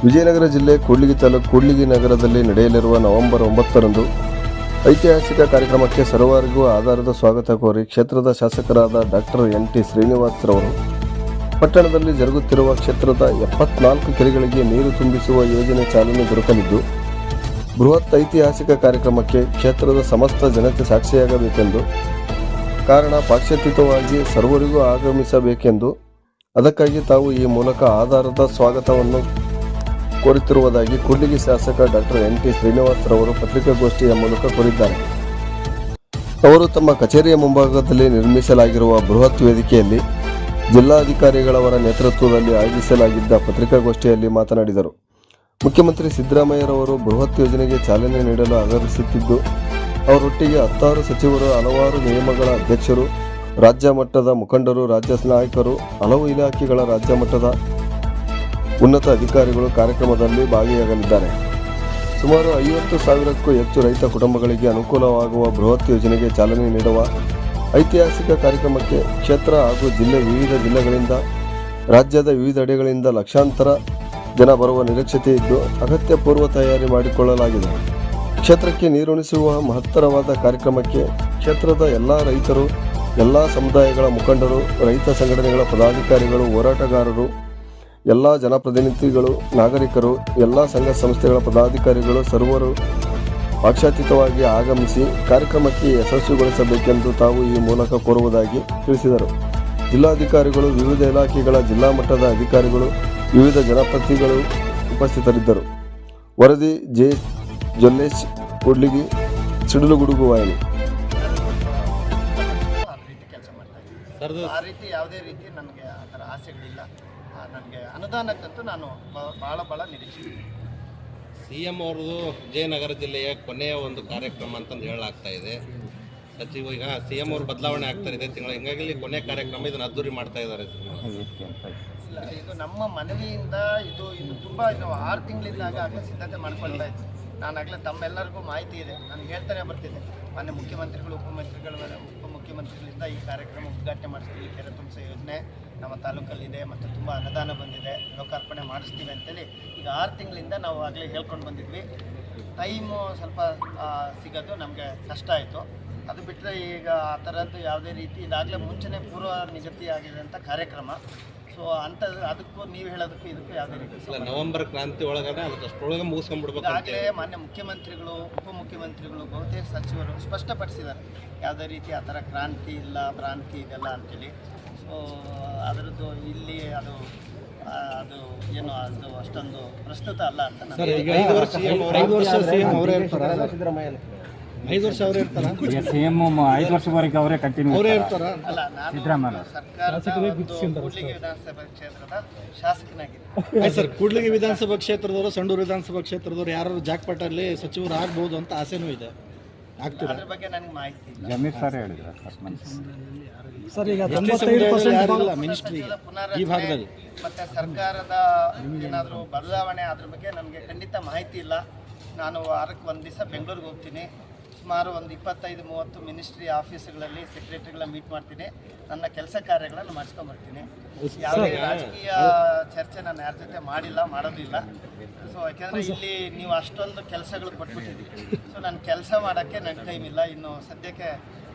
ವಿಜಯನಗರ ಜಿಲ್ಲೆ ಕೂಡ್ಲಿಗಿ ತಾಲೂಕು ಕೂಡ್ಲಿಗಿ ನಗರದಲ್ಲಿ ನಡೆಯಲಿರುವ ನವೆಂಬರ್ 9ರಂದು ಐತಿಹಾಸಿಕ ಕಾರ್ಯಕ್ರಮಕ್ಕೆ ಸರ್ವರಿಗೂ ಆಧಾರದ ಸ್ವಾಗತ ಕೋರಿ ಕ್ಷೇತ್ರದ ಶಾಸಕರಾದ ಡಾಕ್ಟರ್ NT ಶ್ರೀನಿವಾಸರವರು ಪಟ್ಟಣದಲ್ಲಿ ಜರುಗುತ್ತಿರುವ ಕ್ಷೇತ್ರದ 74 ಕೆರೆಗಳಿಗೆ ನೀರು ತುಂಬಿಸುವ ಯೋಜನೆ ಚಾಲನೆ ದೊರಕಲಿದ್ದು, ಬೃಹತ್ ಐತಿಹಾಸಿಕ ಕಾರ್ಯಕ್ರಮಕ್ಕೆ ಕ್ಷೇತ್ರದ ಸಮಸ್ತ ಜನತೆ ಸಾಕ್ಷಿಯಾಗಬೇಕೆಂದು, ಕಾರಣ ಪಕ್ಷಾತೀತವಾಗಿ ಸರ್ವರಿಗೂ ಆಗಮಿಸಬೇಕೆಂದು, ಅದಕ್ಕಾಗಿ ತಾವು ಈ ಮೂಲಕ ಆಧಾರದ ಸ್ವಾಗತವನ್ನು ಕೋರುತ್ತಿರುವುದಾಗಿ ಕೂಡ್ಲಿಗಿ ಶಾಸಕ ಡಾಕ್ಟರ್ NT ಶ್ರೀನಿವಾಸರವರು ಪತ್ರಿಕಾಗೋಷ್ಠಿಯ ಮೂಲಕ ಕೋರಿದ್ದಾರೆ. ಅವರು ತಮ್ಮ ಕಚೇರಿಯ ಮುಂಭಾಗದಲ್ಲಿ ನಿರ್ಮಿಸಲಾಗಿರುವ ಬೃಹತ್ ವೇದಿಕೆಯಲ್ಲಿ ಜಿಲ್ಲಾಧಿಕಾರಿಗಳವರ ನೇತೃತ್ವದಲ್ಲಿ ಆಯೋಜಿಸಲಾಗಿದ್ದ ಪತ್ರಿಕಾಗೋಷ್ಠಿಯಲ್ಲಿ ಮಾತನಾಡಿದರು. ಮುಖ್ಯಮಂತ್ರಿ ಸಿದ್ದರಾಮಯ್ಯರವರು ಬೃಹತ್ ಯೋಜನೆಗೆ ಚಾಲನೆ ನೀಡಲು ಆಗಮಿಸುತ್ತಿದ್ದು, ಅವರೊಟ್ಟಿಗೆ 16 ಸಚಿವರು, ಹಲವಾರು ನಿಗಮಗಳ ಅಧ್ಯಕ್ಷರು, ರಾಜ್ಯ ಮಟ್ಟದ ಮುಖಂಡರು, ರಾಜ್ಯ ನಾಯಕರು, ಹಲವು ಇಲಾಖೆಗಳ ರಾಜ್ಯ ಮಟ್ಟದ ಉನ್ನತ ಅಧಿಕಾರಿಗಳು ಕಾರ್ಯಕ್ರಮದಲ್ಲಿ ಭಾಗಿಯಾಗಲಿದ್ದಾರೆ. ಸುಮಾರು 50,000ಕ್ಕೂ ಹೆಚ್ಚು ರೈತ ಕುಟುಂಬಗಳಿಗೆ ಅನುಕೂಲವಾಗುವ ಬೃಹತ್ ಯೋಜನೆಗೆ ಚಾಲನೆ ನೀಡುವ ಐತಿಹಾಸಿಕ ಕಾರ್ಯಕ್ರಮಕ್ಕೆ ಕ್ಷೇತ್ರ ಹಾಗೂ ವಿವಿಧ ಜಿಲ್ಲೆಗಳಿಂದ, ರಾಜ್ಯದ ವಿವಿಧೆಡೆಗಳಿಂದ ಲಕ್ಷಾಂತರ ಜನ ಬರುವ ನಿರೀಕ್ಷತೆ ಇದ್ದು, ಅಗತ್ಯ ಪೂರ್ವ ತಯಾರಿ ಮಾಡಿಕೊಳ್ಳಲಾಗಿದೆ. ಕ್ಷೇತ್ರಕ್ಕೆ ನೀರುಣಿಸುವ ಮಹತ್ತರವಾದ ಕಾರ್ಯಕ್ರಮಕ್ಕೆ ಕ್ಷೇತ್ರದ ಎಲ್ಲ ರೈತರು, ಎಲ್ಲ ಸಮುದಾಯಗಳ ಮುಖಂಡರು, ರೈತ ಸಂಘಟನೆಗಳ ಪದಾಧಿಕಾರಿಗಳು, ಹೋರಾಟಗಾರರು, ಎಲ್ಲ ಜನಪ್ರತಿನಿಧಿಗಳು, ನಾಗರಿಕರು, ಎಲ್ಲ ಸಂಘ ಸಂಸ್ಥೆಗಳ ಪದಾಧಿಕಾರಿಗಳು ಸರ್ವರು ಪಕ್ಷಾತೀತವಾಗಿ ಆಗಮಿಸಿ ಕಾರ್ಯಕ್ರಮಕ್ಕೆ ಯಶಸ್ವಿಗೊಳಿಸಬೇಕೆಂದು ತಾವು ಈ ಮೂಲಕ ಕೋರುವುದಾಗಿ ತಿಳಿಸಿದರು. ಜಿಲ್ಲಾಧಿಕಾರಿಗಳು, ವಿವಿಧ ಇಲಾಖೆಗಳ ಜಿಲ್ಲಾ ಮಟ್ಟದ ಅಧಿಕಾರಿಗಳು, ವಿವಿಧ ಜನಪ್ರತಿನಿಧಿಗಳು ಉಪಸ್ಥಿತರಿದ್ದರು. ವರದಿ ಜೆ. ಜೊಲ್ಲೇಶ್, ಕೂಡ್ಲಿಗಿ, ಸಿಡಿಲುಗುಡುಗು ವಾಹಿನಿ. ಆ ರೀತಿ ಯಾವುದೇ ರೀತಿ ನನಗೆ ಆ ಥರ ಆಸೆಗಳಿಲ್ಲ. ನನಗೆ ಅನುದಾನಕ್ಕಂತೂ ನಾನು ಭಾಳ ನಿರೀಕ್ಷೆ. CM ಅವ್ರದ್ದು ವಿಜಯನಗರ ಜಿಲ್ಲೆಯ ಕೊನೆಯ ಒಂದು ಕಾರ್ಯಕ್ರಮ ಅಂತಂದು ಹೇಳಲಾಗ್ತಾ ಇದೆ. ಸಚಿವ ಈಗ CM ಅವರು ಬದಲಾವಣೆ ಆಗ್ತಾ ಇದೆ ತಿಂಗಳ, ಹಿಂಗಾಗಿ ಕೊನೆ ಕಾರ್ಯಕ್ರಮ ಇದನ್ನು ಅದ್ದೂರಿ ಮಾಡ್ತಾ ಇದ್ದಾರೆ. ಇಲ್ಲ, ಇದು ನಮ್ಮ ಮನವಿಯಿಂದ ಇದು ತುಂಬ 6 ತಿಂಗಳಿಂದ ಆಗಲೇ ಸಿದ್ಧತೆ ಮಾಡ್ಕೊಳ್ತಾ ಇತ್ತು. ನಾನಾಗಲೇ ತಮ್ಮೆಲ್ಲರಿಗೂ ಮಾಹಿತಿ ಇದೆ, ನಾನು ಹೇಳ್ತಾನೆ ಬರ್ತಿದ್ದೆ. ಮಾನ್ಯ ಮುಖ್ಯಮಂತ್ರಿಗಳು, ಉಪಮುಖ್ಯಮಂತ್ರಿಗಳಿಂದ ಈ ಕಾರ್ಯಕ್ರಮ ಉದ್ಘಾಟನೆ ಮಾಡಿಸ್ತೀವಿ, ಕೆರೆ ತುಂಬಿಸೋ ಯೋಜನೆ ನಮ್ಮ ತಾಲೂಕಲ್ಲಿದೆ ಮತ್ತು ತುಂಬ ಅನುದಾನ ಬಂದಿದೆ, ಲೋಕಾರ್ಪಣೆ ಮಾಡಿಸ್ತೀವಿ ಅಂತೇಳಿ ಈಗ 6 ತಿಂಗಳಿಂದ ನಾವು ಆಗಲೇ ಹೇಳ್ಕೊಂಡು ಬಂದಿದ್ವಿ. ಟೈಮು ಸ್ವಲ್ಪ ಸಿಗೋದು ನಮಗೆ ಕಷ್ಟ ಆಯಿತು. ಅದು ಬಿಟ್ಟರೆ ಈಗ ಆ ಥರದ್ದು ಯಾವುದೇ ರೀತಿ ಇದಾಗಲೇ ಮುಂಚೆನೇ ಪೂರ್ವ ನಿಗದಿ ಆಗಿರೋಂಥ ಕಾರ್ಯಕ್ರಮ. ಸೊ ಅದಕ್ಕೂ ನೀವು ಹೇಳೋದಕ್ಕೂ ಇದಕ್ಕೂ ಯಾವುದೇ ರೀತಿ ನವೆಂಬರ್ ಕ್ರಾಂತಿ ಒಳಗಡೆ ಅಷ್ಟೊಳಗೆ ಮುಗಿಸ್ಕೊಂಡ್ಬಿಡ್ಬೇಕು. ಆಗಲೇ ಮಾನ್ಯ ಮುಖ್ಯಮಂತ್ರಿಗಳು, ಉಪಮುಖ್ಯಮಂತ್ರಿಗಳು, ಬಹುತೇಕ ಸಚಿವರು ಸ್ಪಷ್ಟಪಡಿಸಿದ್ದಾರೆ, ಯಾವುದೇ ರೀತಿ ಆ ಥರ ಕ್ರಾಂತಿ ಇಲ್ಲ, ಭ್ರಾಂತಿ ಇದೆಲ್ಲ ಅಂತೇಳಿ. ಸೊ ಅದರದ್ದು ಇಲ್ಲಿ ಅದು ಏನು ಅದು ಅಷ್ಟೊಂದು ಪ್ರಸ್ತುತ ಅಲ್ಲ ಅಂತ ನಾನು 5 ವರ್ಷ CM ಅವರೇ ಇರ್ತಾರೆ. ಸಿದ್ದರಾಮಯ್ಯ 5 ವರ್ಷ ಅವರೇ ಇರ್ತಾರೆ. CM 5 ವರ್ಷವರೆಗೆ ಅವರೇ ಕಂಟಿನ್ಯೂ ಅಲ್ಲ. ನಾನು ಸರ್ಕಾರದ ಕೂಡ್ಲಿಗಿ ವಿಧಾನಸಭಾ ಕ್ಷೇತ್ರದ ಶಾಸಕನಾಗಿದ್ದೆ. ಸರ್, ಕೂಡ್ಲಿಗಿ ವಿಧಾನಸಭಾ ಕ್ಷೇತ್ರದವರು, ಸಂಡೂರು ವಿಧಾನಸಭಾ ಕ್ಷೇತ್ರದವರು ಯಾರು ಜಾಕ್ಪಾಟಲ್ಲಿ ಸಚಿವರು ಆಗ್ಬೋದು ಅಂತ ಆಸೆನೂ ಇದೆ. ಅದ್ರ ಬಗ್ಗೆ ನನಗೆ ಮಾಹಿತಿ ಇಲ್ಲ. ಜಮೀರ್ ಸರ್ ಹೇಳಿದ್ರು ಸರ್. ಈಗ 95% ಮಿನಿಸ್ಟ್ರಿ ಈ ಭಾಗದಲ್ಲಿ ಮತ್ತೆ ಸರ್ಕಾರದ ಏನಾದರೂ ಬದಲಾವಣೆ ಅದ್ರ ಬಗ್ಗೆ ನನಗೆ ಖಂಡಿತ ಮಾಹಿತಿ ಇಲ್ಲ. ನಾನು ವಾರಕ್ಕೆ ಒಂದು ದಿವಸ ಬೆಂಗಳೂರಿಗೆ ಹೋಗ್ತೀನಿ. ಸುಮಾರು ಒಂದು 25-30 ಮಿನಿಸ್ಟ್ರಿ ಆಫೀಸ್ಗಳಲ್ಲಿ ಸೆಕ್ರೆಟರಿಗಳ ಮೀಟ್ ಮಾಡ್ತೀನಿ. ನನ್ನ ಕೆಲಸ ಕಾರ್ಯಗಳನ್ನು ಮಾಡಿಸ್ಕೊಂಡ್ಬರ್ತೀನಿ. ಯಾವುದೇ ರಾಜಕೀಯ ಚರ್ಚೆ ನಾನು ಯಾರ ಜೊತೆ ಮಾಡಿಲ್ಲ, ಮಾಡೋದಿಲ್ಲ. ಸೊ ಯಾಕೆಂದರೆ ಇಲ್ಲಿ ನೀವು ಅಷ್ಟೊಂದು ಕೆಲಸಗಳು ಕೊಟ್ಬಿಟ್ಟಿದ್ದೀವಿ. ಸೊ ನಾನು ಕೆಲಸ ಮಾಡೋಕ್ಕೆ ನನ್ನ ಟೈಮ್ ಇಲ್ಲ. ಇನ್ನು ಸದ್ಯಕ್ಕೆ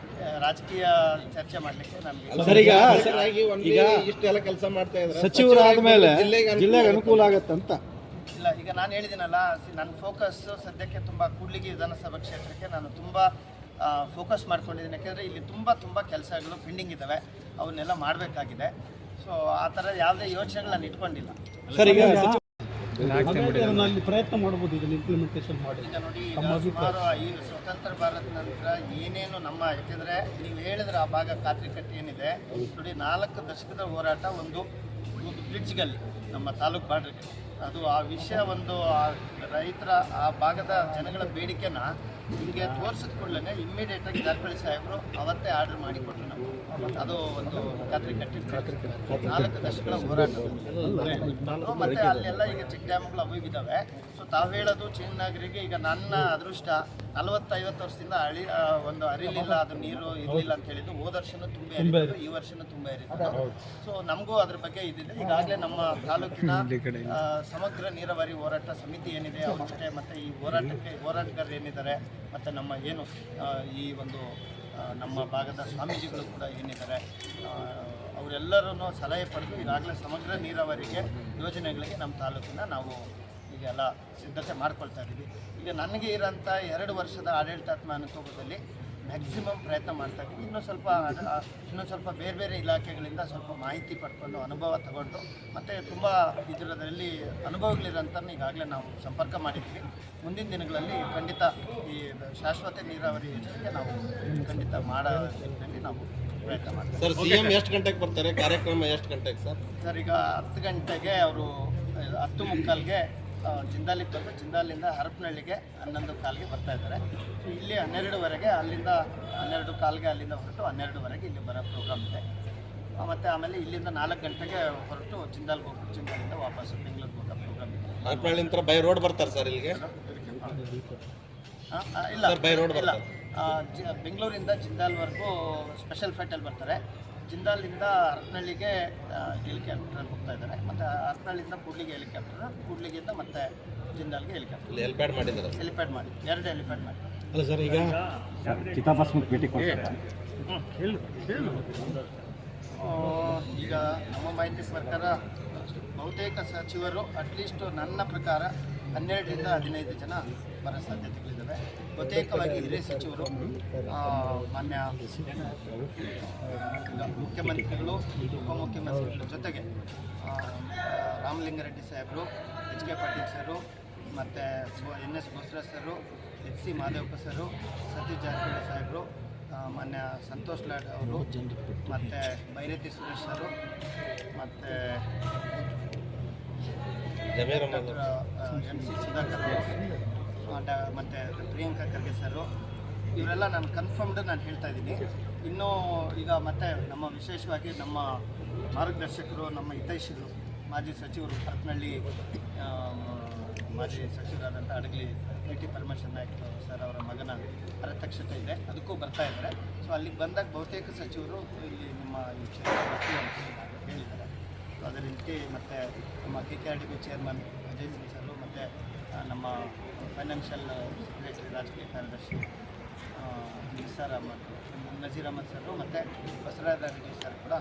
ರಾಜಕೀಯ ಚರ್ಚೆ ಮಾಡಲಿಕ್ಕೆ ನನಗೆ ಈಗ ಇಷ್ಟೆಲ್ಲ ಕೆಲಸ ಮಾಡ್ತಾ ಇದ್ದಾರೆ, ಸಚಿವರಾದ ಮೇಲೆ ಜಿಲ್ಲೆಗೆ ಅನುಕೂಲ ಆಗುತ್ತಂತ ಇಲ್ಲ. ಈಗ ನಾನು ಹೇಳಿದ್ದೀನಲ್ಲ, ನನ್ನ ಫೋಕಸ್ಸು ಸದ್ಯಕ್ಕೆ ತುಂಬ ಕೂಡ್ಲಿಗಿ ವಿಧಾನಸಭಾ ಕ್ಷೇತ್ರಕ್ಕೆ ನಾನು ತುಂಬ ಫೋಕಸ್ ಮಾಡ್ಕೊಂಡಿದ್ದೀನಿ. ಯಾಕೆಂದರೆ ಇಲ್ಲಿ ತುಂಬ ಕೆಲಸಗಳು ಪೆಂಡಿಂಗ್ ಇದ್ದಾವೆ, ಅವನ್ನೆಲ್ಲ ಮಾಡಬೇಕಾಗಿದೆ. ಸೊ ಆ ಥರ ಯಾವುದೇ ಯೋಚನೆಗಳು ನಾನು ಇಟ್ಕೊಂಡಿಲ್ಲ. ಸರ್, ಈಗ ಪ್ರಯತ್ನ ಮಾಡ್ಬೋದು ಇದನ್ನು ಇಂಪ್ಲಿಮೆಂಟೇಷನ್ ಮಾಡಿ. ಈಗ ನೋಡಿ, ಸುಮಾರು ಈ ಸ್ವತಂತ್ರ ಭಾರತ ನಂತರ ಏನೇನು ನಮ್ಮ, ಯಾಕೆಂದರೆ ನೀವು ಹೇಳಿದ್ರೆ ಆ ಭಾಗ ಕಾತ್ರಿಕಟ್ಟೆ ಏನಿದೆ ನೋಡಿ, 4 ದಶಕದ ಹೋರಾಟ ಒಂದು ಬ್ರಿಡ್ಜ್ಗಲ್ಲಿ ನಮ್ಮ ತಾಲೂಕು ಬಾರ್ಡ್ರಿಗೆ, ಅದು ಆ ವಿಷಯ ಒಂದು ರೈತರ ಆ ಭಾಗದ ಜನಗಳ ಬೇಡಿಕೆನ ಹಿಂಗೆ ತೋರಿಸಿದ ಕೂಡಲೇ ಇಮ್ಮಿಡಿಯೇಟಾಗಿ ಜಾರಕಿಹೊಳಿ ಸಾಹೇಬರು ಅವತ್ತೇ ಆರ್ಡರ್ ಮಾಡಿಕೊಟ್ರು. ನಾವು ಅದು ಒಂದು ಖಾತ್ರಿ ಕಟ್ಟಿದ್ದು 4 ದಶಕಗಳ ಹೋರಾಟ. ಮತ್ತು ಅಲ್ಲೆಲ್ಲ ಈಗ ಚೆಕ್ ಡ್ಯಾಮ್ಗಳು ಅವು ಇದ್ದಾವೆ. ಸೊ ತಾವು ಹೇಳೋದು ಚೀನಾಗರಿಗೆ ಈಗ ನನ್ನ ಅದೃಷ್ಟ 40-50 ವರ್ಷದಿಂದ ಒಂದು ಹರಿಲಿಲ್ಲ, ಅದು ನೀರು ಇರಲಿಲ್ಲ ಅಂತ ಹೇಳಿದ್ದು. ಹೋದ ವರ್ಷನೂ ತುಂಬ ಏರಿತ್ತು, ಈ ವರ್ಷನೂ ತುಂಬ ಏರಿತ್ತು. ಸೊ ನಮಗೂ ಅದ್ರ ಬಗ್ಗೆ ಇದಿದೆ. ಈಗಾಗಲೇ ನಮ್ಮ ತಾಲೂಕಿನ ಸಮಗ್ರ ನೀರಾವರಿ ಹೋರಾಟ ಸಮಿತಿ ಏನಿದೆ ಅವರಷ್ಟೇ, ಮತ್ತು ಈ ಹೋರಾಟಗಾರರು ಏನಿದ್ದಾರೆ, ಮತ್ತು ನಮ್ಮ ಏನು ಈ ಒಂದು ನಮ್ಮ ಭಾಗದ ಸ್ವಾಮೀಜಿಗಳು ಕೂಡ ಏನಿದ್ದಾರೆ ಅವರೆಲ್ಲರೂ ಸಲಹೆ ಪಡೆದು ಈಗಾಗಲೇ ಸಮಗ್ರ ನೀರಾವರಿಗೆ ಯೋಜನೆಗಳಿಗೆ ನಮ್ಮ ತಾಲೂಕಿನ ನಾವು ಈಗೆಲ್ಲ ಸಿದ್ಧತೆ ಮಾಡ್ಕೊಳ್ತಾ ಇದ್ದೀವಿ. ಈಗ ನನಗೆ ಇರೋಂಥ 2 ವರ್ಷದ ಆಡಳಿತಾತ್ಮಕ ಅನುಭವದಲ್ಲಿ ಮ್ಯಾಕ್ಸಿಮಮ್ ಪ್ರಯತ್ನ ಮಾಡ್ತಾ ಇದ್ದೀವಿ. ಇನ್ನೂ ಸ್ವಲ್ಪ ಬೇರೆ ಬೇರೆ ಇಲಾಖೆಗಳಿಂದ ಸ್ವಲ್ಪ ಮಾಹಿತಿ ಪಡ್ಕೊಂಡು ಅನುಭವ ತಗೊಂಡು ಮತ್ತು ತುಂಬ ಇದರಲ್ಲಿ ಅನುಭವಗಳಿರೋಂಥ ಈಗಾಗಲೇ ನಾವು ಸಂಪರ್ಕ ಮಾಡಿದ್ದೀವಿ. ಮುಂದಿನ ದಿನಗಳಲ್ಲಿ ಖಂಡಿತ ಈ ಶಾಶ್ವತ ನೀರಾವರಿ ಯೋಜನೆಗೆ ನಾವು ಖಂಡಿತ ಮಾಡೋ ನಿಟ್ಟಿನಲ್ಲಿ ನಾವು ಪ್ರಯತ್ನ ಮಾಡ್ತೀವಿ. ಸರ್, ಸಿಎಂ ಎಷ್ಟು ಗಂಟೆಗೆ ಬರ್ತಾರೆ? ಕಾರ್ಯಕ್ರಮ ಎಷ್ಟು ಗಂಟೆಗೆ ಸರ್? ಈಗ 10 ಗಂಟೆಗೆ ಅವರು 10:45ಗೆ ಜಿಂದಾಲಿಗೆ ಬಂದು ಜಿಂದಾಲಿಂದ ಹರಪನಹಳ್ಳಿಗೆ 11:15ಗೆ ಬರ್ತಾ ಇದ್ದಾರೆ. ಸೊ ಇಲ್ಲಿ 12ವರೆಗೆ, ಅಲ್ಲಿಂದ 12:15ಗೆ ಅಲ್ಲಿಂದ ಹೊರಟು 12ವರೆಗೆ ಇಲ್ಲಿ ಬರೋ ಪ್ರೋಗ್ರಾಮ್ ಇದೆ. ಮತ್ತು ಆಮೇಲೆ ಇಲ್ಲಿಂದ 4 ಗಂಟೆಗೆ ಹೊರಟು ಜಿಂದಾಲ್ಗೆ ಹೋಗ್ಬಿಟ್ಟು ಜಿಂದಾಲಿಂದ ವಾಪಸ್ ಬೆಂಗಳೂರಿಗೆ ಹೋಗೋ ಪ್ರೋಗ್ರಾಮ್ ಇದೆ. ಹರಪನಹಳ್ಳಿ ಬೈ ರೋಡ್ ಬರ್ತಾರೆ ಸರ್ ಇಲ್ಲಿಗೆ? ಇಲ್ಲ, ಬೈ ರೋಡ್ ಇಲ್ಲ. ಬೆಂಗಳೂರಿಂದ ಜಿಂದಾಲ್ವರೆಗೂ ಸ್ಪೆಷಲ್ ಫ್ಲೈಟಲ್ಲಿ ಬರ್ತಾರೆ. ಜಿಂದಾಲಿಂದ ಹರಪನಹಳ್ಳಿಗೆ ಹೆಲಿಕಾಪ್ಟರಲ್ಲಿ ಹೋಗ್ತಾ ಇದ್ದಾರೆ. ಮತ್ತು ಹರಪನಹಳ್ಳಿಯಿಂದ ಕೂಡ್ಲಿಗೆ ಹೆಲಿಕಾಪ್ಟರ್, ಕೂಡ್ಲಿಗಿಂದ ಮತ್ತೆ ಜಿಂದಾಲ್ಗೆ ಹೆಲಿಕಾಪ್ಟರ್. ಹೆಲಿಪ್ಯಾಡ್ ಮಾಡಿದ್ದಾರೆ. ಹೆಲಿಪ್ಯಾಡ್ ಮಾಡಿ 2 ಹೆಲಿಪ್ಯಾಡ್ ಮಾಡಿ. ಅಲ್ಲ ಸರ್, ಈಗ ಚಿತಾಭಸ್ಮಕ್ಕೆ ಭೇಟಿ ಕೊಡ್ತಾರೆ. ಈಗ ನಮ್ಮ ಮಾಹಿತಿ ಪ್ರಕಾರ ಬಹುತೇಕ ಸಚಿವರು ಅಟ್ಲೀಸ್ಟ್ ನನ್ನ ಪ್ರಕಾರ 12ರಿಂದ 15 ಜನ ಬರೋ ಸಾಧ್ಯತೆಗಳಿದ್ದಾವೆ. ಬಹುತೇಕವಾಗಿ ಹಿರಿಯ ಸಚಿವರು, ಮಾನ್ಯ ಮುಖ್ಯಮಂತ್ರಿಗಳು, ಉಪಮುಖ್ಯಮಂತ್ರಿಗಳ ಜೊತೆಗೆ ರಾಮಲಿಂಗಾರೆಡ್ಡಿ ಸಾಹೇಬರು, HK ಪಾಟೀಲ್ ಸರು, ಮತ್ತು NS ಬೋಸರಾಜ್ ಸರು, HC ಮಾದೇವಪ್ಪ ಸರು, ಸತೀಶ್ ಜಾರಕಿಹೊಳಿ ಸಾಹೇಬರು, ಮಾನ್ಯ ಸಂತೋಷ್ ಲಾಡ್ ಅವರು, ಮತ್ತು ಬೈರತಿ ಸುರೇಶ್ ಸರು, ಮತ್ತು MC ಸುಧಾಕರ್ ಅವರು, ಮತ್ತು ಪ್ರಿಯಾಂಕಾ ಖರ್ಗೆ ಸರು, ಇವರೆಲ್ಲ ನಾನು ಕನ್ಫರ್ಮ್ಡ್ ನಾನು ಹೇಳ್ತಾ ಇದ್ದೀನಿ. ಇನ್ನೂ ಈಗ ಮತ್ತೆ ನಮ್ಮ ವಿಶೇಷವಾಗಿ ನಮ್ಮ ಮಾರ್ಗದರ್ಶಕರು, ನಮ್ಮ ಹಿತೈಷಿಗಳು, ಮಾಜಿ ಸಚಿವರು ಹರಪನಹಳ್ಳಿ ಮಾಜಿ ಸಚಿವರಾದಂಥ ಅಡಗಲಿ PT ಪರಮೇಶ್ವರ ನಾಯ್ಕ ಸರ್ ಅವರ ಮಗನ ಅರತಕ್ಷತೆ ಇದೆ, ಅದಕ್ಕೂ ಬರ್ತಾ ಇದ್ದಾರೆ. ಸೊ ಅಲ್ಲಿಗೆ ಬಂದಾಗ ಬಹುತೇಕ ಸಚಿವರು ಇಲ್ಲಿ ನಿಮ್ಮ ಈ ಕ್ಷೇತ್ರ ಹೇಳಿದ್ದಾರೆ. ಸೊ ಅದೇ ರೀತಿ ಮತ್ತು ನಮ್ಮ KKRDB ಚೇರ್ಮನ್ ಅಜಯ್ ಸಿಂಗ್ ಸರು, ಮತ್ತು ನಮ್ಮ ಫೈನಾನ್ಷಿಯಲ್ ಸೆಕ್ರೆಟರಿ ರಾಜಕೀಯ ಕಾರ್ಯದರ್ಶಿ ನಜೀರ್ ಅಹಮದ್ ಸರು, ಮತ್ತು ಬಸವರಾಜ ರೆಡ್ಡಿ ಸರ್ ಕೂಡ